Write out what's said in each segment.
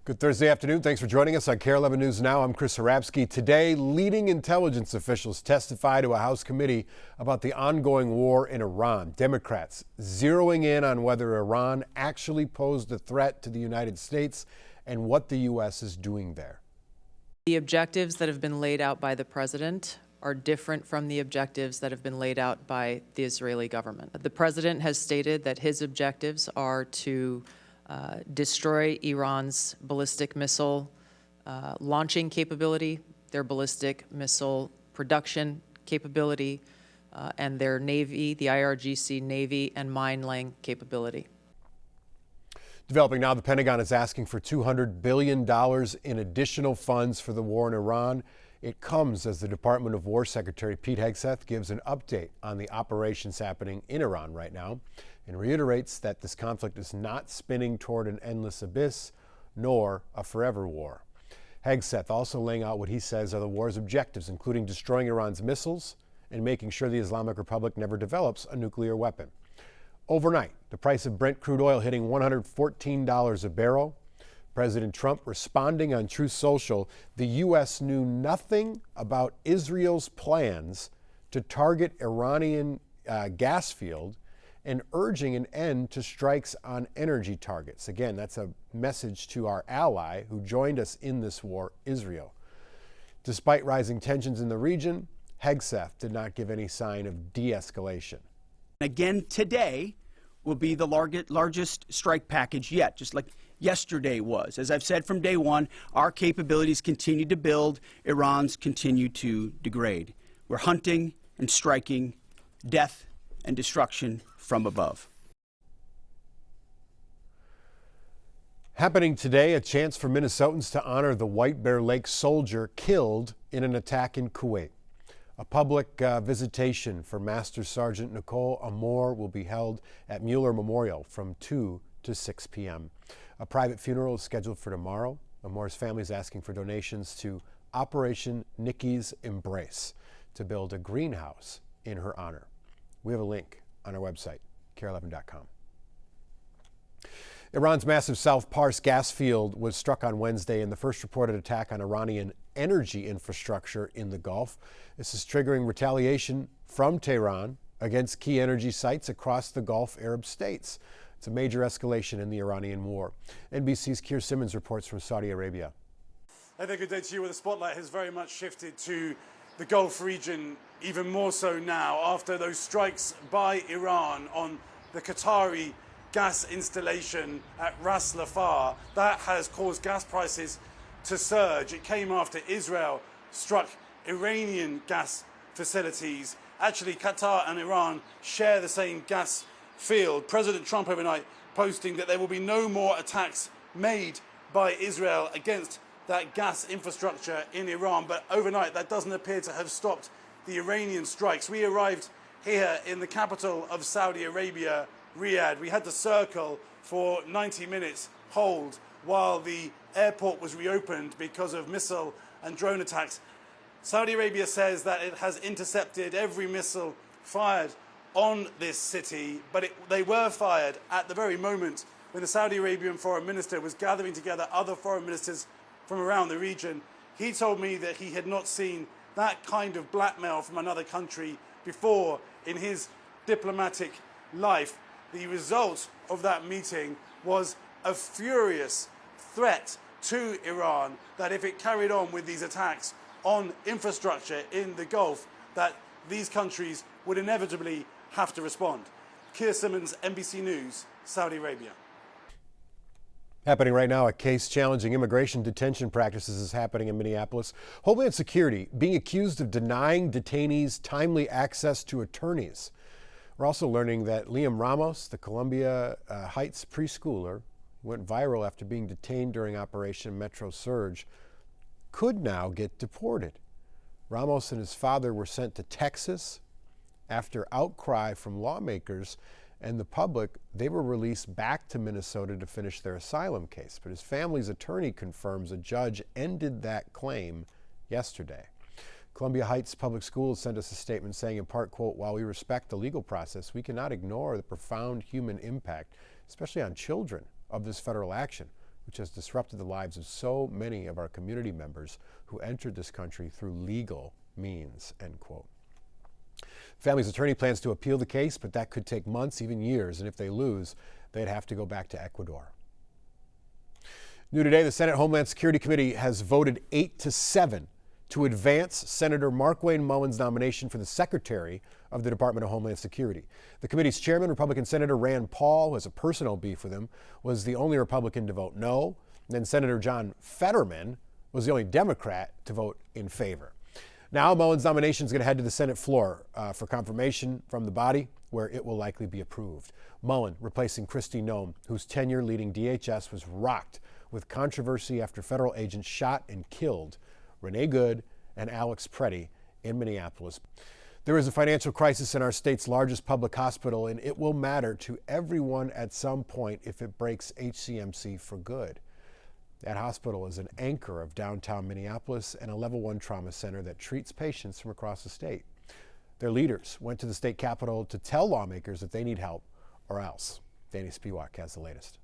Good Thursday afternoon. Thanks for joining us on Kare 11 News Now. I'm Chris Harabsky. Today, leading intelligence officials testify to a House committee about the ongoing war in Iran. Democrats zeroing in on whether Iran actually posed a threat to the United States and what the U.S. is doing there. The objectives that have been laid out by the president are different from the objectives that have been laid out by the Israeli government. The president has stated that his objectives are to destroy Iran's ballistic missile launching capability, their ballistic missile production capability, and their Navy, the IRGC Navy and mine-laying capability. Developing now, the Pentagon is asking for $200 billion in additional funds for the war in Iran. It comes as the Department of War Secretary Pete Hegseth gives an update on the operations happening in Iran right now and reiterates that this conflict is not spinning toward an endless abyss nor a forever war. Hegseth also laying out what he says are the war's objectives, including destroying Iran's missiles and making sure the Islamic Republic never develops a nuclear weapon. Overnight, the price of Brent crude oil hitting $114 a barrel. President Trump responding on Truth Social, the U.S. knew nothing about Israel's plans to target Iranian gas field and urging an end to strikes on energy targets. Again, that's a message to our ally who joined us in this war, Israel. Despite rising tensions in the region, Hegseth did not give any sign of de-escalation. Again, today will be the largest strike package yet, just like yesterday was. As I've said from day one, our capabilities continue to build, Iran's continue to degrade. We're hunting and striking death and destruction from above. Happening today, a chance for Minnesotans to honor the White Bear Lake soldier killed in an attack in Kuwait. A public visitation for Master Sergeant Nicole Amor will be held at Mueller Memorial from 2 to 6 p.m. A private funeral is scheduled for tomorrow. Amor's family is asking for donations to Operation Nikki's Embrace to build a greenhouse in her honor. We have a link on our website, kare11.com. Iran's massive South Pars gas field was struck on Wednesday in the first reported attack on Iranian energy infrastructure in the Gulf. This is triggering retaliation from Tehran against key energy sites across the Gulf Arab states. It's a major escalation in the Iranian war. NBC's Keir Simmons reports from Saudi Arabia. I think good day to you, where the spotlight has very much shifted to the Gulf region, even more so now after those strikes by Iran on the Qatari gas installation at Ras Laffar. That has caused gas prices to surge. It came after Israel struck Iranian gas facilities. Actually, Qatar and Iran share the same gas field. President Trump overnight posting that there will be no more attacks made by Israel against that gas infrastructure in Iran. But overnight, that doesn't appear to have stopped the Iranian strikes. We arrived here in the capital of Saudi Arabia, Riyadh. We had to circle for 90 minutes, hold, while the airport was reopened because of missile and drone attacks. Saudi Arabia says that it has intercepted every missile fired on this city, but they were fired at the very moment when the Saudi Arabian foreign minister was gathering together other foreign ministers from around the region. He told me that he had not seen that kind of blackmail from another country before in his diplomatic life. The result of that meeting was a furious threat to Iran that if it carried on with these attacks on infrastructure in the Gulf, that these countries would inevitably have to respond. Keir Simmons, NBC News, Saudi Arabia. Happening right now, a case challenging immigration detention practices is happening in Minneapolis. Homeland Security being accused of denying detainees timely access to attorneys. We're also learning that Liam Ramos, the Columbia Heights preschooler, went viral after being detained during Operation Metro Surge, could now get deported. Ramos and his father were sent to Texas after outcry from lawmakers and the public. They were released back to Minnesota to finish their asylum case. But his family's attorney confirms a judge ended that claim yesterday. Columbia Heights Public Schools sent us a statement saying, in part, quote, "While we respect the legal process, we cannot ignore the profound human impact, especially on children, of this federal action. which has disrupted the lives of so many of our community members who entered this country through legal means, end quote. Family's attorney plans to appeal the case, but that could take months, even years, and if they lose, they'd have to go back to Ecuador. New today, the Senate Homeland Security Committee has voted 8-7 to advance Senator Markwayne Mullen's nomination for the Secretary of the Department of Homeland Security. The committee's chairman, Republican Senator Rand Paul, who has a personal beef with him, was the only Republican to vote no. And then Senator John Fetterman was the only Democrat to vote in favor. Now Mullen's nomination is going to head to the Senate floor for confirmation from the body, where it will likely be approved. Mullen replacing Kristi Noem, whose tenure leading DHS was rocked with controversy after federal agents shot and killed Renee Good and Alex Preddy in Minneapolis. There is a financial crisis in our state's largest public hospital, and it will matter to everyone at some point if it breaks HCMC for good. That hospital is an anchor of downtown Minneapolis and a level 1 trauma center that treats patients from across the state. Their leaders went to the state capitol to tell lawmakers that they need help or else. Danny Spiewak has the latest.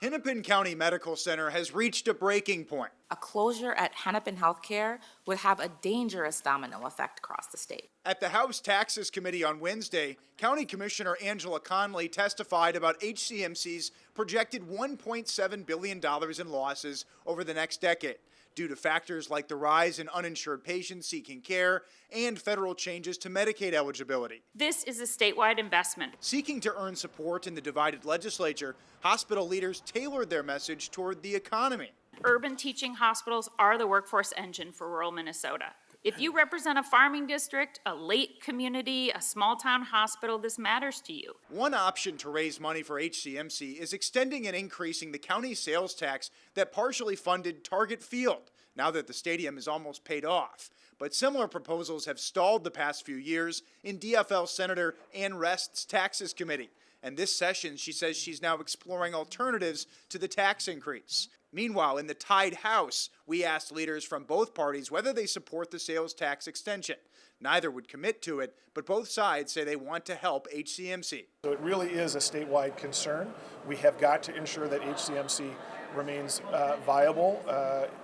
Hennepin County Medical Center has reached a breaking point. A closure at Hennepin Healthcare would have a dangerous domino effect across the state. At the House Taxes Committee on Wednesday, County Commissioner Angela Conley testified about HCMC's projected $1.7 billion in losses over the next decade, due to factors like the rise in uninsured patients seeking care and federal changes to Medicaid eligibility. This is a statewide investment. Seeking to earn support in the divided legislature, hospital leaders tailored their message toward the economy. Urban teaching hospitals are the workforce engine for rural Minnesota. If you represent a farming district, a lake community, a small town hospital, this matters to you. One option to raise money for HCMC is extending and increasing the county's sales tax that partially funded Target Field, now that the stadium is almost paid off. But similar proposals have stalled the past few years in DFL Senator Ann Rest's Taxes Committee. And this session, she says she's now exploring alternatives to the tax increase. Meanwhile, in the tied House, we asked leaders from both parties whether they support the sales tax extension. Neither would commit to it, but both sides say they want to help HCMC. So it really is a statewide concern. We have got to ensure that HCMC remains viable.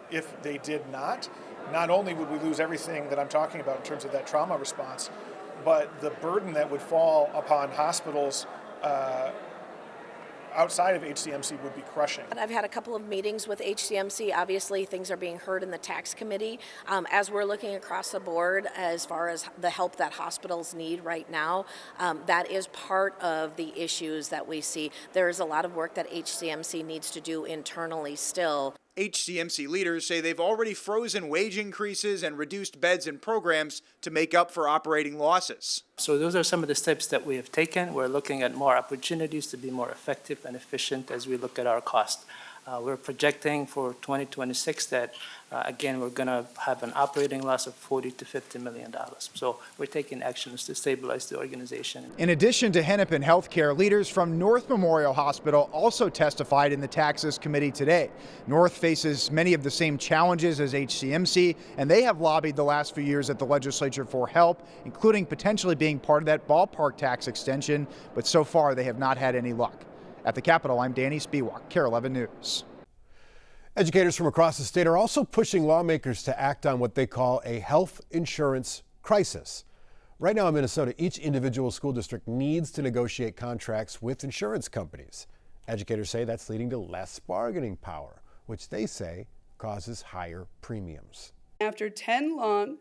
If they did not only would we lose everything that I'm talking about in terms of that trauma response, but the burden that would fall upon hospitals outside of HCMC would be crushing. I've had a couple of meetings with HCMC. Obviously, things are being heard in the tax committee. As we're looking across the board as far as the help that hospitals need right now, that is part of the issues that we see. There is a lot of work that HCMC needs to do internally still. HCMC leaders say they've already frozen wage increases and reduced beds and programs to make up for operating losses. So those are some of the steps that we have taken. We're looking at more opportunities to be more effective and efficient as we look at our cost. We're projecting for 2026 that, again, we're going to have an operating loss of $40 to $50 million. So we're taking actions to stabilize the organization. In addition to Hennepin Healthcare, leaders from North Memorial Hospital also testified in the Taxes Committee today. North faces many of the same challenges as HCMC, and they have lobbied the last few years at the legislature for help, including potentially being part of that ballpark tax extension, but so far they have not had any luck. At the Capitol, I'm Danny Spiewak, Kare 11 News. Educators from across the state are also pushing lawmakers to act on what they call a health insurance crisis. Right now in Minnesota, each individual school district needs to negotiate contracts with insurance companies. Educators say that's leading to less bargaining power, which they say causes higher premiums. After 10 long,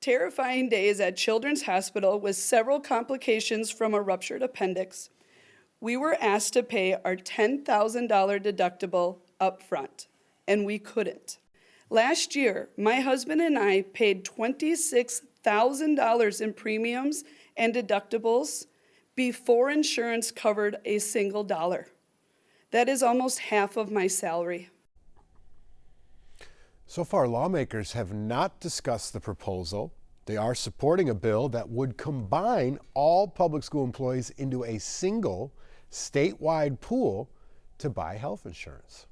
terrifying days at Children's Hospital with several complications from a ruptured appendix, we were asked to pay our $10,000 deductible up front, and we couldn't. Last year, my husband and I paid $26,000 in premiums and deductibles before insurance covered a single dollar. That is almost half of my salary. So far, lawmakers have not discussed the proposal. They are supporting a bill that would combine all public school employees into a single statewide pool to buy health insurance.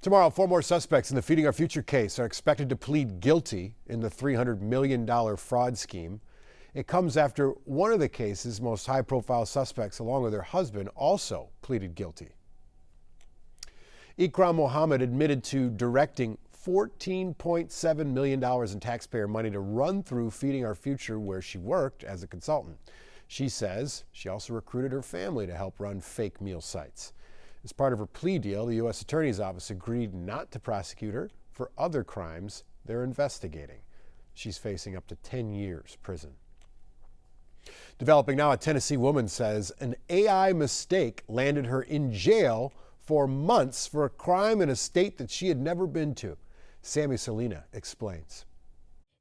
Tomorrow, 4 more suspects in the Feeding Our Future case are expected to plead guilty in the $300 million fraud scheme. It comes after one of the case's most high-profile suspects, along with her husband, also pleaded guilty. Ikram Mohammed admitted to directing $14.7 million in taxpayer money to run through Feeding Our Future, where she worked as a consultant. She says she also recruited her family to help run fake meal sites. As part of her plea deal, the U.S. Attorney's Office agreed not to prosecute her for other crimes they're investigating. She's facing up to 10 years prison. Developing now, a Tennessee woman says an AI mistake landed her in jail for months for a crime in a state that she had never been to. Sammy Salina explains.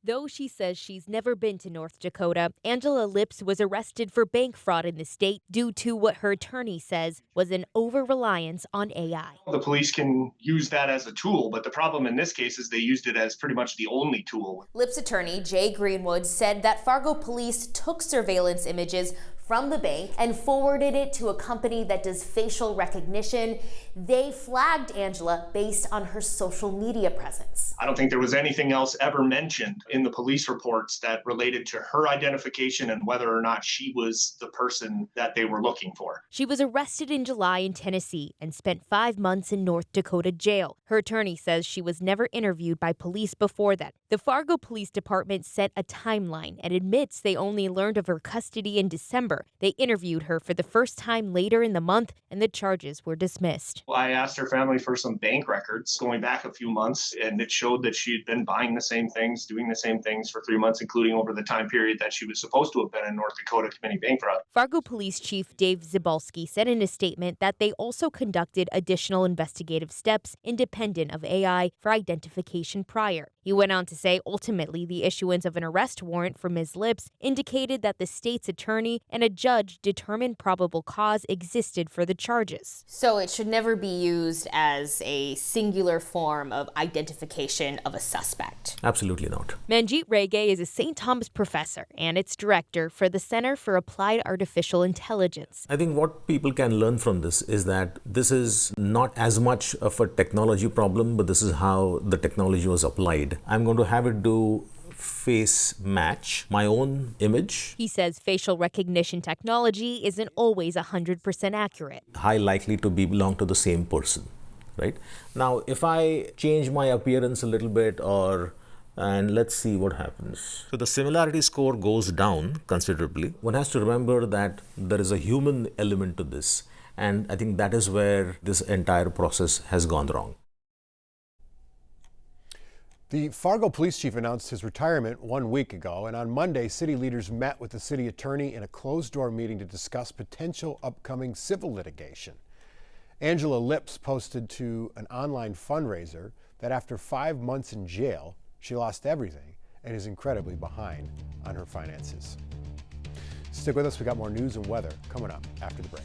Though she says she's never been to North Dakota, Angela Lipps was arrested for bank fraud in the state due to what her attorney says was an over-reliance on AI. The police can use that as a tool, but the problem in this case is they used it as pretty much the only tool. Lipps' attorney, Jay Greenwood, said that Fargo police took surveillance images from the bank and forwarded it to a company that does facial recognition. They flagged Angela based on her social media presence. I don't think there was anything else ever mentioned in the police reports that related to her identification and whether or not she was the person that they were looking for. She was arrested in July in Tennessee and spent 5 months in North Dakota jail. Her attorney says she was never interviewed by police before that. The Fargo Police Department set a timeline and admits they only learned of her custody in December. They interviewed her for the first time later in the month, and the charges were dismissed. Well, I asked her family for some bank records going back a few months, and it showed that she had been buying the same things, doing the same things for 3 months, including over the time period that she was supposed to have been in North Dakota committing bank fraud. Fargo Police Chief Dave Zabalski said in a statement that they also conducted additional investigative steps independent of AI for identification prior. He went on to say ultimately the issuance of an arrest warrant for Ms. Lipps indicated that the state's attorney and a judge determined probable cause existed for the charges. So it should never be used as a singular form of identification of a suspect. Absolutely not. Manjeet Rege is a St. Thomas professor and its director for the Center for Applied Artificial Intelligence. I think what people can learn from this is that this is not as much of a technology problem, but this is how the technology was applied. I'm going to have it do face match my own image. He says facial recognition technology isn't always 100% accurate. High likely to belong to the same person, right? Now, if I change my appearance a little bit and let's see what happens. So the similarity score goes down considerably. One has to remember that there is a human element to this. And I think that is where this entire process has gone wrong. The Fargo police chief announced his retirement 1 week ago, and on Monday, city leaders met with the city attorney in a closed-door meeting to discuss potential upcoming civil litigation. Angela Lipps posted to an online fundraiser that after 5 months in jail, she lost everything and is incredibly behind on her finances. Stick with us. We got more news and weather coming up after the break.